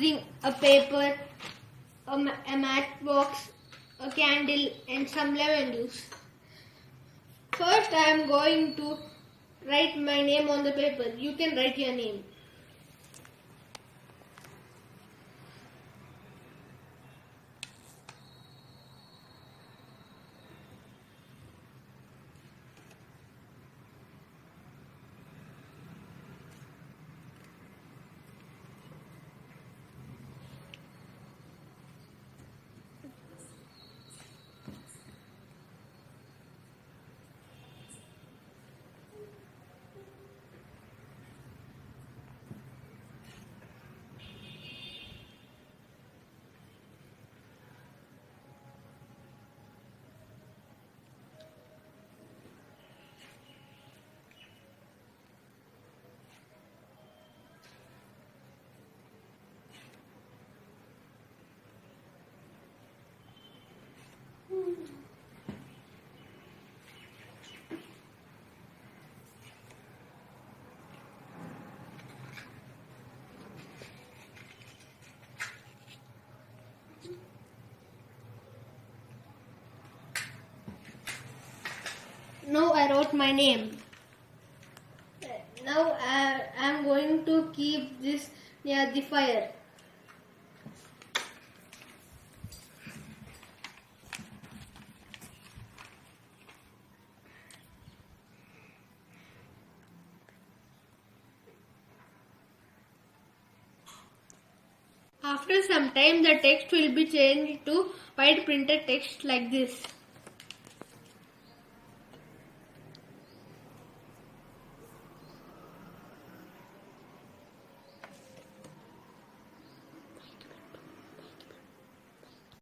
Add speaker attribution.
Speaker 1: using a paper, a matchbox, a candle and some lemon juice. First I am going to write my name on the paper. You can write your name. Now I wrote my name. Now I am going to keep this near the fire. After some time the text will be changed to white printed text like this.